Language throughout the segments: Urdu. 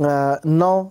9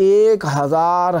1000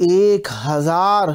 1000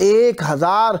1000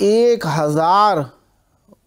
1000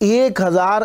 1000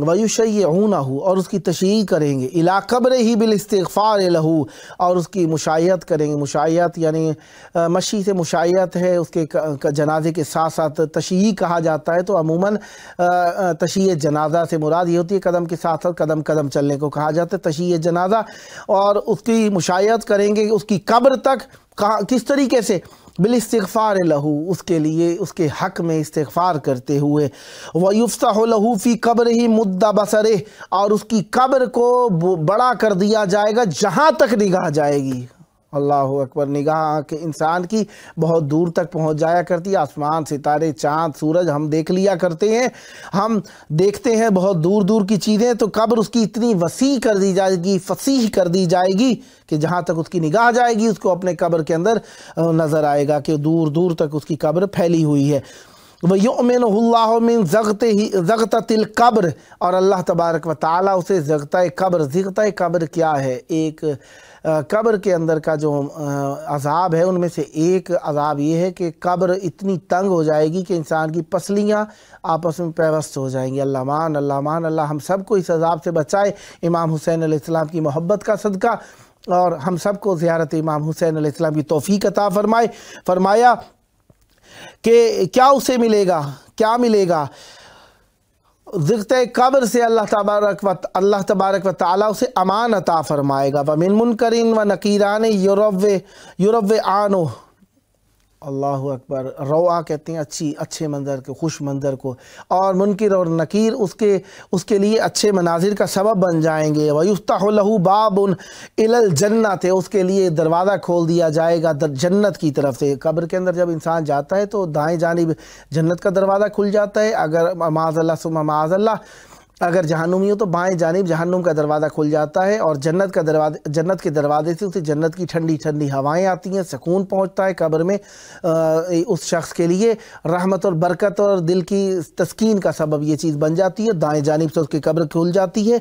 وَيُشَيِّعُونَهُ اور اس کی تشییع کریں گے، اِلَىٰ قَبْرِهِ بِالِاسْتِغْفَارِ لَهُ اور اس کی مشایعت کریں گے۔ مشایعت یعنی مشی سے مشایعت ہے، اس کے جنازے کے ساتھ ساتھ تشییع کہا جاتا ہے، تو عموماً تشییع جنازہ سے مراد یہ ہوتی ہے قدم کے ساتھ ساتھ قدم قدم چلنے کو کہا جاتا ہے تشییع جنازہ، اور اس کی مشایعت کریں گے اس کی قبر تک۔ کس طریقے سے؟ بالاستغفار لہو، اس کے لیے اس کے حق میں استغفار کرتے ہوئے، وَيُفْتَحُ لَهُ فِي قَبْرِهِ مُدَّ بَصَرِهِ اور اس کی قبر کو بڑا کر دیا جائے گا جہاں تک نگاہ جائے گی۔ اللہ اکبر، نگاہ کہ انسان کی بہت دور تک پہنچ جایا کرتی ہے، آسمان، ستارے، چاند، سورج ہم دیکھ لیا کرتے ہیں، ہم دیکھتے ہیں بہت دور دور کی چیزیں، تو قبر اس کی اتنی وسیع کر دی جائے گی، فصیح کر دی جائے گی کہ جہاں تک اس کی نگاہ جائے گی اس کو اپنے قبر کے اندر نظر آئے گا کہ دور دور تک اس کی قبر پھیلی ہوئی ہے۔ وَيُؤْمِنُهُ اللَّهُ مِنْ زَغْتَةِ الْقَبْرِ اور اللہ تبارک و تعالیٰ اسے زغتۂ قبر، زغتۂ قبر کیا ہے؟ ایک قبر کے اندر کا جو عذاب ہے ان میں سے ایک عذاب یہ ہے کہ قبر اتنی تنگ ہو جائے گی کہ انسان کی پسلیاں آپس میں پیوست ہو جائیں گی۔ اللہ مان، اللہ مان، اللہ ہم سب کو اس عذاب سے بچائے، امام حسین علیہ السلام کی محبت کا صدقہ، اور ہم سب کو زیارت امام حسین علیہ السلام کی توفیق عطا فرمائے۔ فرمایا کہ کیا اسے ملے گا؟ کیا ملے گا؟ زغتۂ قبر سے اللہ تبارک و تعالیٰ اسے امان عطا فرمائے گا۔ وَمِن مُنکرٍ وَنَکِیرٍ یُرَوِّعَانُ اللہ اکبر، روا کہتے ہیں اچھے منظر کو، خوش منظر کو، اور منکر اور نکیر اس کے لیے اچھے مناظر کا سبب بن جائیں گے۔ وَيُفْتَحُ لَهُ بَابٌ إِلَى الْجَنَّةِ اس کے لیے دروازہ کھول دیا جائے گا جنت کی طرف سے۔ قبر کے اندر جب انسان جاتا ہے تو دائیں جانب جنت کا دروازہ کھل جاتا ہے، اگر معاذ اللہ ثم معاذ اللہ اگر جہنمی ہو تو بائیں جانب جہنم کا دروازہ کھل جاتا ہے، اور جنت کے دروازے سے اسے جنت کی ٹھنڈی ٹھنڈی ہوائیں آتی ہیں، سکون پہنچتا ہے قبر میں، اس شخص کے لیے رحمت اور برکت اور دل کی تسکین کا سبب یہ چیز بن جاتی ہے۔ دائیں جانب سے اس کی قبر کھل جاتی ہے۔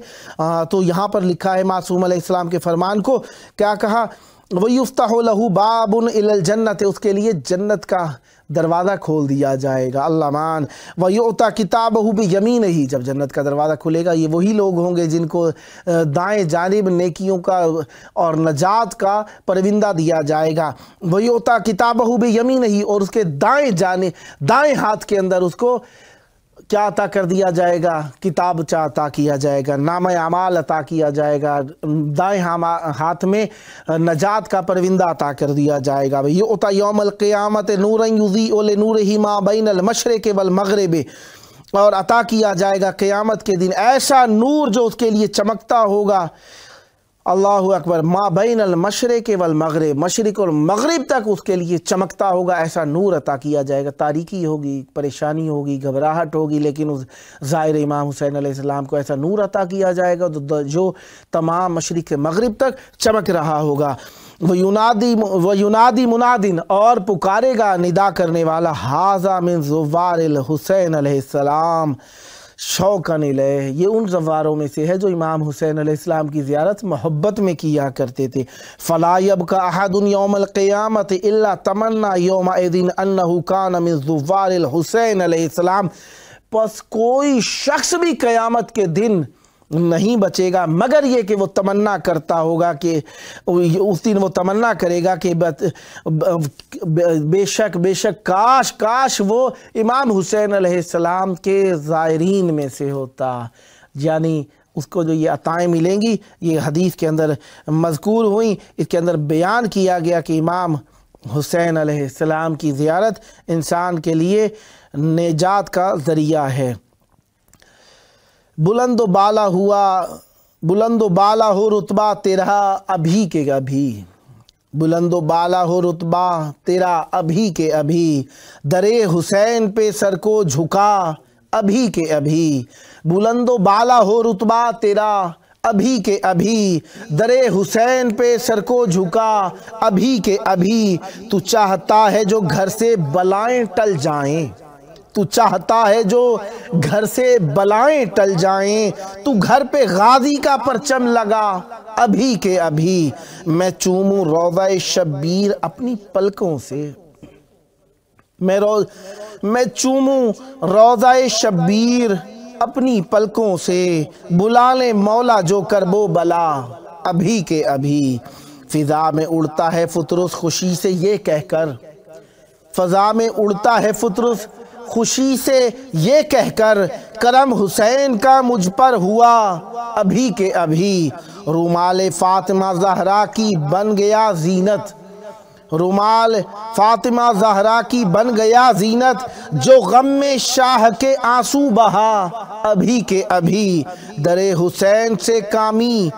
تو یہاں پر لکھا ہے معصوم علیہ السلام کے فرمان کو، کیا کہا؟ وَيُفْتَحُ لَهُ بَابٌ إِلَى الْجَنَّةِ اس کے لیے جنت کا دروازہ کھول دیا جائے گا۔ اللہ مان، وَيُعْطَى كِتَابَهُ بِيَمِينِهِ جب جنت کا دروازہ کھلے گا یہ وہی لوگ ہوں گے جن کو دائیں جانب نیکیوں کا اور نجات کا پروندہ دیا جائے گا۔ وَيُعْطَى كِتَابَهُ بِيَمِينِهِ اور اس کے دائیں ہاتھ کے اندر اس کو کیا عطا کر دیا جائے گا؟ کتاب عطا کیا جائے گا، نامہ اعمال عطا کیا جائے گا، دائیں ہاتھ میں نجات کا پروندہ عطا کر دیا جائے گا۔ یؤتی یوم القیامت نورا یضیء لنورہ ما بین المشرق والمغرب اور عطا کیا جائے گا قیامت کے دن ایسا نور جو اس کے لیے چمکتا ہوگا، اللہ اکبر، ما بین المشرق والمغرب، مشرق اور مغرب تک اس کے لیے چمکتا ہوگا، ایسا نور عطا کیا جائے گا۔ تاریکی ہوگی، پریشانی ہوگی، گھبراہٹ ہوگی، لیکن اس ظاہر امام حسین علیہ السلام کو ایسا نور عطا کیا جائے گا جو تمام مشرق سے مغرب تک چمک رہا ہوگا۔ وَيُنَادِي مُنَادٍ اور پکارے گا ندا کرنے والا، هَذَا مِن زُوَّارِ الحسین علیہ السلام شوقاً الیہ، یہ ان زواروں میں سے ہے جو امام حسین علیہ السلام کی زیارت محبت میں کیا کرتے تھے۔ فَلَا يَبْقَى أَحَدٌ يَوْمَ الْقِيَامَةِ إِلَّا تَمَنَّى يَوْمَئِذٍ أَنَّهُ كَانَ مِن زُوَّارِ الحسین علیہ السلام پس کوئی شخص بھی قیامت کے دن نہیں بچے گا مگر یہ کہ وہ تمنا کرتا ہوگا کہ اس دن وہ تمنا کرے گا کہ بے شک کاش وہ امام حسین علیہ السلام کے زائرین میں سے ہوتا، یعنی اس کو جو یہ عطائیں ملیں گی یہ حدیث کے اندر مذکور ہوئیں، اس کے اندر بیان کیا گیا کہ امام حسین علیہ السلام کی زیارت انسان کے لیے نجات کا ذریعہ ہے۔ بلند و بالا ہو رتبہ تیرا ابھی کے ابھی، بلند و بالا ہو رتبہ تیرا ابھی کے ابھی، درے حسین پہ سر کو جھکا ابھی کے ابھی، بلند و بالا ہو رتبہ تیرا ابھی کے ابھی، درے حسین پہ سر کو جھکا ابھی کے ابھی، تو چاہتا ہے جو گھر سے بلائیں ٹل جائیں، تو چاہتا ہے جو گھر سے بلائیں ٹل جائیں، تو گھر پہ غازی کا پرچم لگا ابھی کے ابھی، میں چوموں روضہ شبیر اپنی پلکوں سے، میں چوموں روضہ شبیر اپنی پلکوں سے، بلا لے مولا جو کربو بلا ابھی کے ابھی۔ فضا میں اڑتا ہے فطرس خوشی سے یہ کہہ کر، فضا میں اڑتا ہے فطرس خوشی سے یہ کہہ کر، کرم حسین کا مجھ پر ہوا ابھی کے ابھی۔ رومال فاطمہ زہرا کی بن گیا زینت، رومال فاطمہ زہرا کی بن گیا زینت، جو غم میں شاہ کے آنسو بہا ابھی کے ابھی۔ در حسین سے کامی،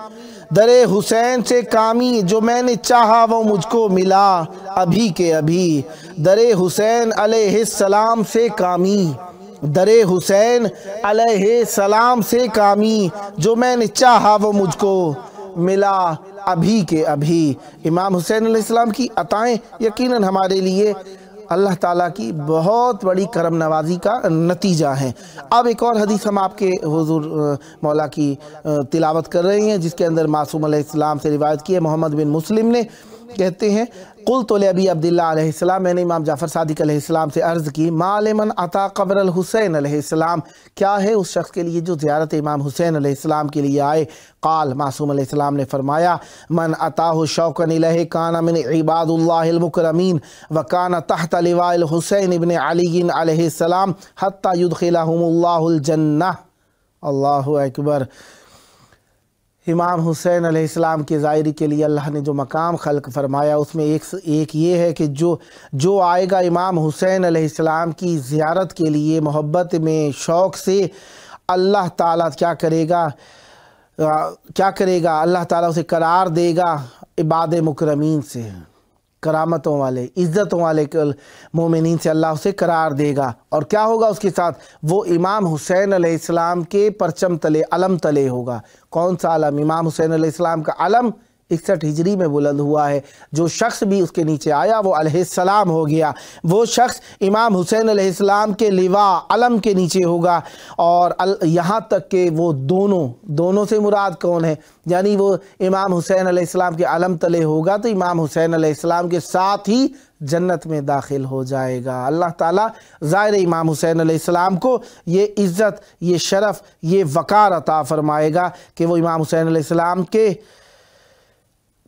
در حسین سے کامی، جو میں نے چاہا وہ مجھ کو ملا ابھی کے ابھی۔ در حسین علیہ السلام سے کامی، در حسین علیہ السلام سے کامی، جو میں نے چاہا وہ مجھ کو ملا ابھی کے ابھی۔ امام حسین علیہ السلام کی عطائیں یقیناً ہمارے لیے اللہ تعالیٰ کی بہت بڑی کرم نوازی کا نتیجہ ہیں۔ اب ایک اور حدیث ہم آپ کے حضور مولا کی تلاوت کر رہے ہیں، جس کے اندر معصوم علیہ السلام سے روایت کی ہے۔ محمد بن مسلم نے کہتے ہیں، قلت لابی عبداللہ علیہ السلام، میں نے امام جعفر صادق علیہ السلام سے عرض کی، ما لمن اتا قبر الحسین علیہ السلام، کیا ہے اس شخص کے لیے جو زیارت امام حسین علیہ السلام کے لیے آئے؟ قال، معصوم علیہ السلام نے فرمایا، من اتاہ شوقا الیہ کان من عباد اللہ المکرمین وکان تحت لواء الحسین ابن علی علیہ السلام حتی یدخلہم اللہ الجنہ۔ اللہ اکبر۔ امام حسین علیہ السلام کے زائری کے لیے اللہ نے جو مقام خلق فرمایا، اس میں ایک یہ ہے کہ جو آئے گا امام حسین علیہ السلام کی زیارت کے لیے محبت میں، شوق سے، اللہ تعالیٰ کیا کرے گا؟ اللہ تعالیٰ اسے قرار دے گا عباد مکرمین سے، کرامتوں والے، عزتوں والے مومنین سے اللہ اسے قرار دے گا۔ اور کیا ہوگا اس کے ساتھ؟ وہ امام حسین علیہ السلام کے پرچم تلے، علم تلے ہوگا۔ کون سا علم؟ امام حسین علیہ السلام کا علم 61 ہجری میں بلند ہوا ہے۔ جو شخص بھی اس کے نیچے آیا وہ علیہ السلام ہو گیا، وہ شخص امام حسین علیہ السلام کے لواء، علم کے نیچے ہوگا۔ اور یہاں تک کہ وہ دونوں سے مراد کون ہے؟ یعنی وہ امام حسین علیہ السلام کے علم تلے ہوگا تو امام حسین علیہ السلام کے ساتھ ہی جنت میں داخل ہو جائے گا۔ اللہ تعالیٰ ظاہر امام حسین علیہ السلام کو یہ عزت، یہ شرف، یہ وقار عطا فرمائے گا کہ وہ امام حسین علیہ السلام کے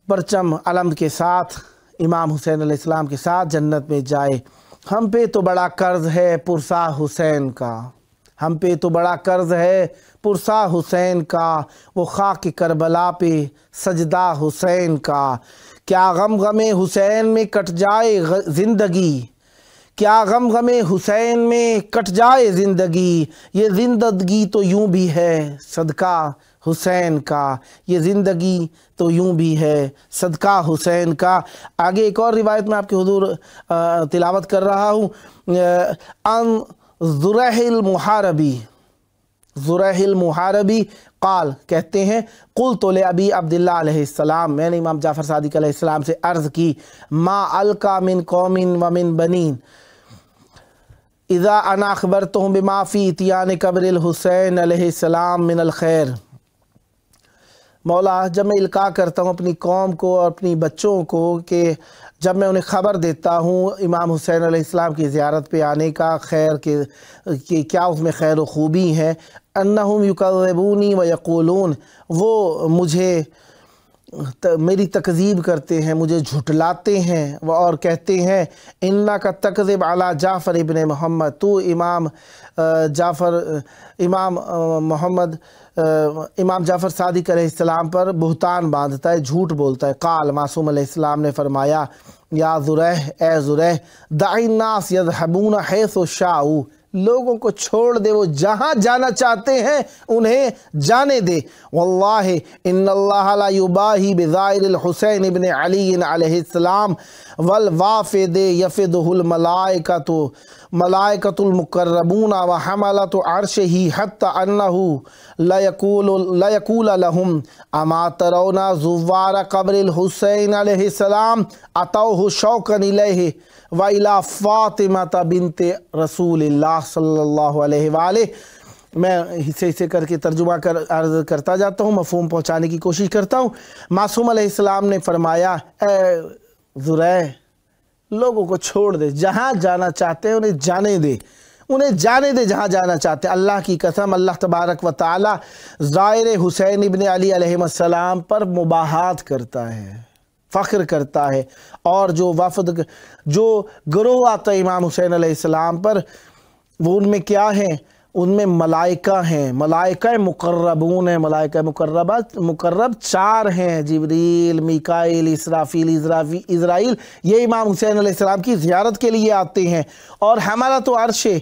پرچم علم کے ساتھ، امام حسین علیہ السلام کے ساتھ جنت میں جائے۔ ہم پہ تو بڑا قرض ہے پرسا حسین کا، ہم پہ تو بڑا قرض ہے پرسا حسین کا، وہ خاک کربلا پہ سجدہ حسین کا۔ کیا غم حسین میں کٹ جائے زندگی، کیا غم حسین میں کٹ جائے زندگی، یہ زندگی تو یوں بھی ہے صدقہ حسین کا، یہ زندگی تو یوں بھی ہے صدقہ حسین کا۔ آگے ایک اور روایت میں آپ کے حضور تلاوت کر رہا ہوں، ان زریح المحاربی، زریح المحاربی قال، کہتے ہیں، قلت لابی عبداللہ علیہ السلام، میں نے امام جعفر صادق علیہ السلام سے عرض کی، ما القا من قوم ومن بنین اذا انا اخبرتهم بما فی اتیان قبر الحسین علیہ السلام من الخیر۔ مولا، جب میں القاء کرتا ہوں اپنی قوم کو اور اپنی بچوں کو، کہ جب میں انہیں خبر دیتا ہوں امام حسین علیہ السلام کی زیارت پہ آنے کا، خیر کہ کیا اس میں خیر و خوبی ہے، انہم یکذبونی ویقولون، وہ مجھے میری تکذیب کرتے ہیں، مجھے جھٹلاتے ہیں، اور کہتے ہیں انک تکذب علی جعفر ابن محمد، تو امام جعفر صادق علیہ السلام پر بہتان باندھتا ہے، جھوٹ بولتا ہے۔ قال، معصوم علیہ السلام نے فرمایا، یا زریح، اے زریح، دع الناس یذهبون حیث شاءوا، لوگوں کو چھوڑ دے، وہ جہاں جانا چاہتے ہیں انہیں جانے دے۔ واللہ ان اللہ لا یباہی بزائر الحسین ابن علی علیہ السلام والوافد یفدہ الملائکۃ المقربون وحملۃ عرشہ حتی انہ لیقول لہم اما ترون زوار قبر الحسین علیہ السلام اتوہ شوقا الیہ وَإِلَىٰ فاطمہ بنت رسول اللہ صلی اللہ علیہ وآلہ۔ میں حصے کر کے ترجمہ عرض کرتا جاتا ہوں، مفہوم پہنچانے کی کوشش کرتا ہوں۔ معصوم علیہ السلام نے فرمایا، اے زریح، لوگوں کو چھوڑ دے، جہاں جانا چاہتے ہیں انہیں جانے دے۔ انہیں جانے دے جہاں جانا چاہتے ہیں۔ اللہ کی قسم اللہ تبارک و تعالی زائر حسین ابن علی علیہ السلام پر مباحات کرتا ہے، فخر کرتا ہے، اور جو وفد جو گروہ آتا ہے امام حسین علیہ السلام پر، وہ ان میں کیا ہیں؟ ان میں ملائکہ ہیں، ملائکہ مقربون ہیں، ملائکہ مقرب 4 ہیں، جبریل، میکائیل، اسرافیل، اسرائیل، یہ امام حسین علیہ السلام کی زیارت کے لیے آتے ہیں۔ اور ہمارا تو عرش ہے،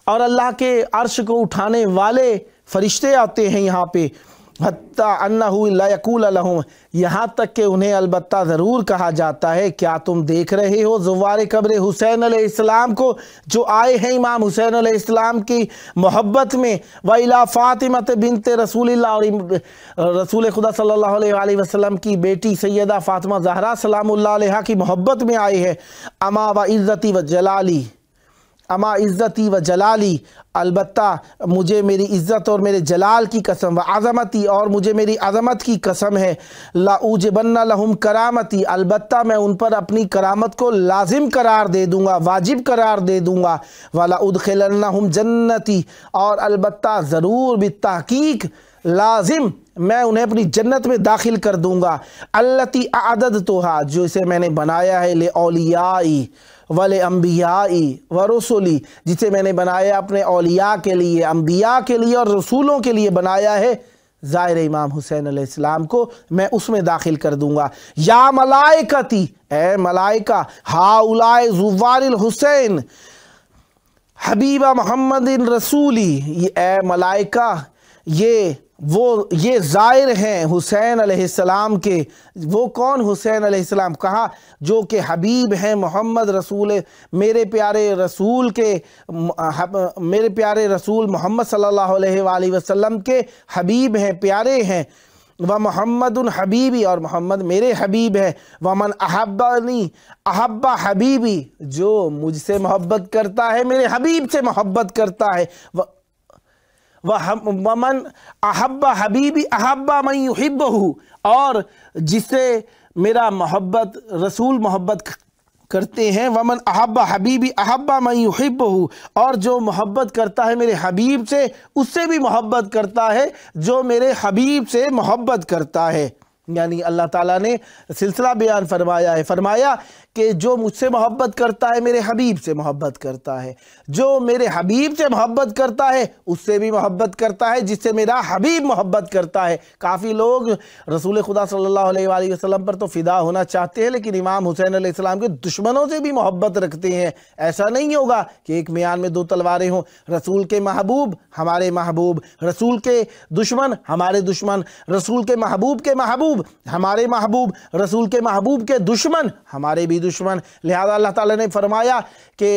اور اللہ کے عرش کو اٹھانے والے فرشتے آتے ہیں یہاں پہ، حتیٰ انہو لا یقول لہم، یہاں تک کہ انہیں البتہ ضرور کہا جاتا ہے، کیا تم دیکھ رہے ہو زوار قبر حسین علیہ السلام کو جو آئے ہیں امام حسین علیہ السلام کی محبت میں، وَإِلَىٰ فَاطِمَةَ بِنْتِ رسول اللہ، اور رسول خدا صلی اللہ علیہ وسلم کی بیٹی سیدہ فاطمہ زہرا سلام اللہ علیہا کی محبت میں آئے ہیں۔ اما وعزتی وجلالی، اما عزتی و جلالی، البتہ مجھے میری عزت اور میرے جلال کی قسم، و عظمتی، اور مجھے میری عظمت کی قسم ہے، لا اوجبن لہم کرامتی، البتہ میں ان پر اپنی کرامت کو لازم قرار دے دوں گا، واجب قرار دے دوں گا، ولا ادخلنہم جنتی، اور البتہ ضرور بالتحقیق لازم میں انہیں اپنی جنت میں داخل کر دوں گا، التی اعددتھا، جو اسے میں نے بنایا ہے، لأولیائی وَلِأَنْبِيَاءِ وَرُسُلِ، جسے میں نے بنایا اپنے اولیاء کے لیے، انبیاء کے لیے اور رسولوں کے لیے بنایا ہے، ظاہر امام حسین علیہ السلام کو میں اس میں داخل کر دوں گا۔ یا ملائکتی، اے ملائکہ، ہاؤلائے زوار الحسین حبیبہ محمد رسولی، اے ملائکہ، یہ زائر ہیں حسین علیہ السلام کے۔ وہ کون حسین علیہ السلام؟ کہا جو کہ حبیب ہیں محمد رسول، میرے پیارے رسول کے، میرے پیارے رسول محمد صلی اللہ علیہ وآلہ وسلم کے حبیب ہیں، پیارے ہیں۔ وَمُحَمَّدٌ حبیبی، اور محمد میرے حبیب ہے۔ وَمَنْ أَحَبَّنِي أَحَبَّ حبیبی، جو مجھ سے محبت کرتا ہے میرے حبیب سے محبت کرتا ہے۔ وَمَنْ أَحَبَّ حبیبی أَحَبَّ مَنْ يُحِبُّهُ، اور جس سے میرا محبت رسول محبت کرتے ہیں، وَمَنْ أَحَبَّ حبیبی أَحَبَّ مَنْ يُحِبُّهُ، اور جو محبت کرتا ہے میرے حبیب سے اس سے بھی محبت کرتا ہے جو میرے حبیب سے محبت کرتا ہے۔ یعنی اللہ تعالیٰ نے سلسلہ بیان فرمایا ہے، فرمایا کہ جو مجھ سے محبت کرتا ہے میرے حبیب سے محبت کرتا ہے، جو میرے حبیب سے محبت کرتا ہے اس سے بھی محبت کرتا ہے جس سے میرا حبیب محبت کرتا ہے۔ کافی لوگ رسول خدا صلی اللہ علیہ وآلہ وسلم پر تو فدا ہونا چاہتے ہیں، لیکن امام حسین علیہ السلام کے دشمنوں سے بھی محبت رکھتے ہیں۔ ایسا نہیں ہوگا کہ ایک میان میں 2 تلواریں ہوں، رسول کے محبوب ہمارے محبوب، رسول کے دشمن ہمارے دشمن، رسول کے محبوب ہمارے محبوب، رسول کے محبوب کے دشمن ہمارے بھی دشمن۔ لہذا اللہ تعالیٰ نے فرمایا کہ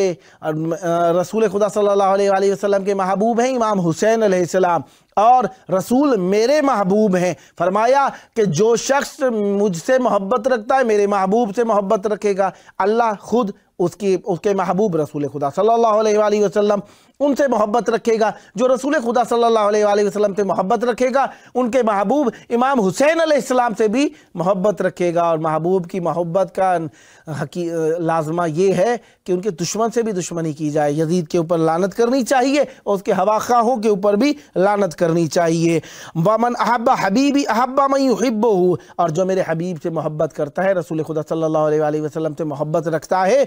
رسول خدا صلی اللہ علیہ وآلہ وسلم کے محبوب ہیں امام حسین علیہ السلام، اور رسول میرے محبوب ہیں۔ فرمایا کہ جو شخص مجھ سے محبت رکھتا ہے میرے محبوب سے محبت رکھے گا، اللہ خود اس کے محبوب رسول خدا صلی اللہ علیہ وآلہ وسلم ان سے محبت رکھے گا۔ جو رسول خدا صلی اللہ علیہ وآلہ وسلم سے محبت رکھے گا ان کے محبوب امام حسین علیہ السلام سے بھی محبت رکھے گا۔ اور محبوب کی محبت کا لازمہ یہ ہے کہ ان کے دشمن سے بھی دشمنی کی جائے، یزید کے اوپر لعنت کرنی چاہیے اور اس کے ہواخواہوں کے اوپر بھی لعنت کرنی چاہیے۔ وَمَنْ أَحَبَّ حَبِيبِي أَحَبَّ مَنْ يُحِبُّهُ، اور جو میرے حبیب سے محبت کرتا ہے، رسول خدا صلی اللہ علیہ وآلہ وسلم سے محبت رکھتا ہے،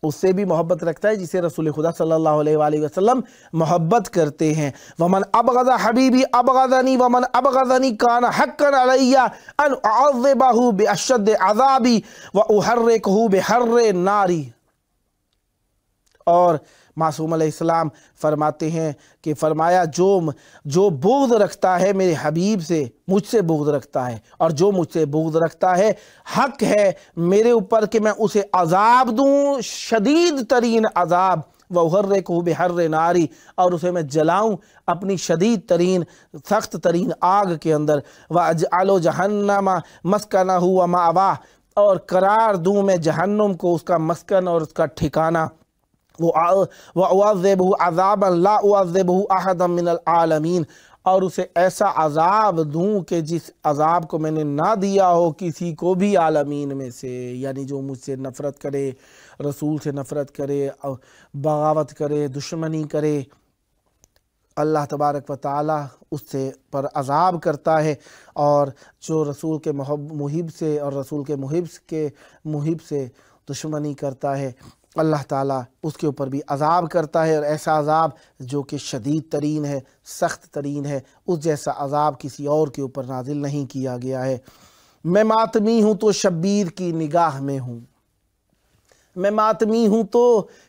اس سے بھی محبت رکھتا ہے جسے رسول خدا صلی اللہ علیہ وآلہ وسلم محبت کرتے ہیں۔ وَمَنْ أَبْغَضَ حَبِيبِي أَبْغَضَنِي وَمَنْ أَبْغَضَنِي كَانَ حَقًّا عَلَيَّ أَنْ أُعَذِّبَهُ بِأَشَدِّ عَذَابِي وَأُحَرِّقْهُ بِحَرِّ النَّارِ۔ اور معصوم علیہ السلام فرماتے ہیں کہ فرمایا جو بغض رکھتا ہے میرے حبیب سے، مجھ سے بغض رکھتا ہے، اور جو مجھ سے بغض رکھتا ہے حق ہے میرے اوپر کہ میں اسے عذاب دوں، شدید ترین عذاب، وَأُحَرِّقْهُ بِحَرِّ النَّارِ، اور اسے میں جلاؤں اپنی شدید ترین سخت ترین آگ کے اندر، وَأَجْعَلُ جَهَنَّمَ مَسْكَنَهُ وَمَأْوَاهُ، اور قرار دوں میں جہنم کو اس کا مسکن اور اس کا ٹھکانہ۔ وَأُعَذِّبُهُ عَذَابًا لَا أُعَذِّبُهُ أَحَدًا مِنَ الْعَالَمِينَ، اور اسے ایسا عذاب دوں کہ جس عذاب کو میں نے نہ دیا ہو کسی کو بھی عالمین میں سے، یعنی جو مجھ سے نفرت کرے، رسول سے نفرت کرے، بغاوت کرے، دشمنی کرے، اللہ تبارک و تعالی اس سے پر عذاب کرتا ہے، اور جو رسول کے محب سے اور رسول کے محب سے دشمنی کرتا ہے اللہ تعالیٰ اس کے اوپر بھی عذاب کرتا ہے، اور ایسا عذاب جو کہ شدید ترین ہے، سخت ترین ہے، اس جیسا عذاب کسی اور کے اوپر نازل نہیں کیا گیا ہے۔ میں ماتمی ہوں تو شبیر کی نگاہ میں ہوں، میں ماتمی ہوں تو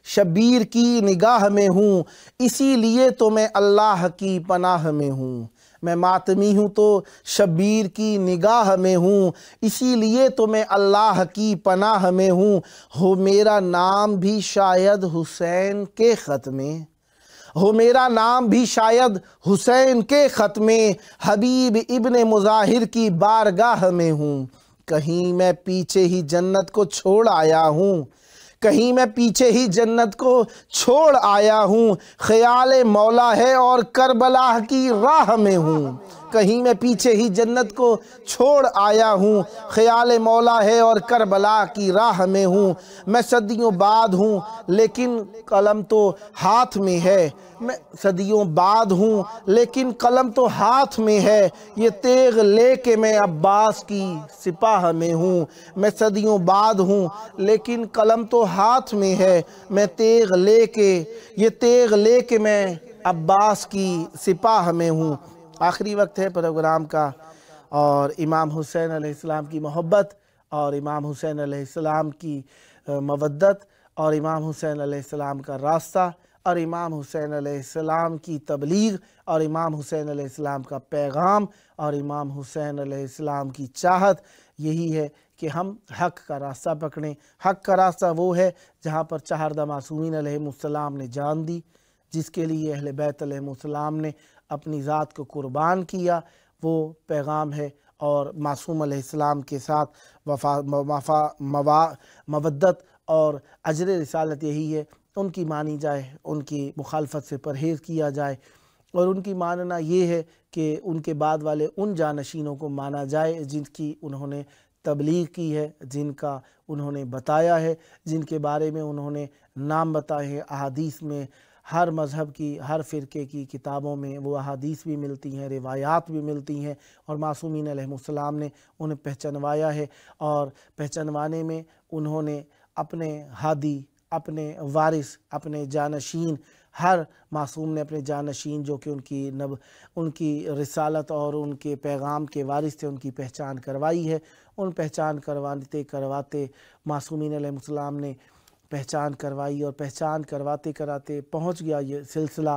شبیر کی نگاہ میں ہوں، اسی لیے تو میں اللہ کی پناہ میں ہوں۔ میں ماتمی ہوں تو شبیر کی نگاہ میں ہوں، اسی لیے تو میں اللہ کی پناہ میں ہوں۔ ہو میرا نام بھی شاید حسین کے خط میں، ہو میرا نام بھی شاید حسین کے خط میں، حبیب ابن مظاہر کی بارگاہ میں ہوں۔ کہیں میں پیچھے ہی جنت کو چھوڑ آیا ہوں، کہیں میں پیچھے ہی جنت کو چھوڑ آیا ہوں، خیال مولا ہے اور کربلا کی راہ میں ہوں۔ کہیں میں پیچھے ہی جنت کو چھوڑ آیا ہوں، خیال مولا ہے اور کربلا کی راہ میں ہوں۔ میں صدیوں بعد ہوں لیکن قلم تو ہاتھ میں ہے، میں صدیوں بعد ہوں لیکن قلم تو ہاتھ میں ہے، یہ تیغ لے کے میں عباس کی سپاہ میں ہوں۔ میں صدیوں بعد ہوں لیکن قلم تو ہاتھ میں ہے، میں تیغ لے کے یہ تیغ لے کے میں عباس کی سپاہ میں ہوں۔ آخری وقت ہے پروگرام کا، اور امام حسین علیہ السلام کی محبت اور امام حسین علیہ السلام کی مودت اور امام حسین علیہ السلام کا راستہ اور امام حسین علیہ السلام کی تبلیغ اور امام حسین علیہ السلام کا پیغام اور امام حسین علیہ السلام کی چاہت یہی ہے کہ ہم حق کا راستہ پکڑیں۔ حق کا راستہ وہ ہے جہاں پر چہاردہ معصومین علیہ السلام نے جان دی، جس کے لیے اہل بیت علیہ السلام نے اپنی ذات کو قربان کیا، وہ پیغام ہے۔ اور معصوم علیہ السلام کے ساتھ مودت اور اجر رسالت یہی ہے، ان کی مانی جائے، ان کی مخالفت سے پرہیز کیا جائے، اور ان کی ماننا یہ ہے کہ ان کے بعد والے ان جانشینوں کو مانا جائے جن کی انہوں نے تبلیغ کی ہے، جن کا انہوں نے بتایا ہے، جن کے بارے میں انہوں نے نام بتائے ہیں۔ احادیث میں ہر مذہب کی، ہر فرقے کی کتابوں میں وہ احادیث بھی ملتی ہیں، روایات بھی ملتی ہیں، اور معصومین علیہ السلام نے انہیں پہچانوایا ہے، اور پہچانوانے میں انہوں نے اپنے ہادی، اپنے وارث، اپنے جانشین، ہر معصوم نے اپنے جانشین جو کہ ان کی رسالت اور ان کے پیغام کے وارث تھے، ان کی پہچان کروائی ہے۔ ان پہچان کرواتے معصومین علیہ السلام نے پہچان کروائی، اور پہچان کراتے پہنچ گیا یہ سلسلہ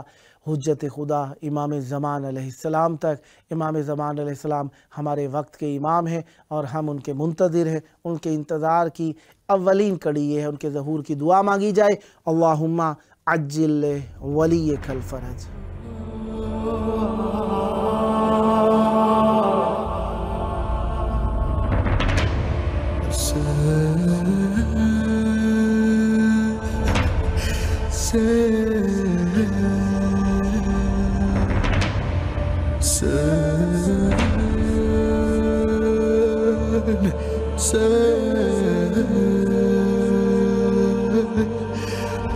حجت خدا امام زمان علیہ السلام تک۔ امام زمان علیہ السلام ہمارے وقت کے امام ہیں، اور ہم ان کے منتظر ہیں۔ ان کے انتظار کی اولین کڑی یہ ہے، ان کے ظہور کی دعا مانگی جائے، اللہم عجل ولیک الفرج۔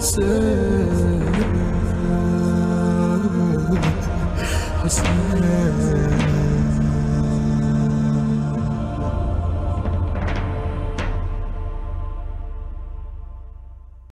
Say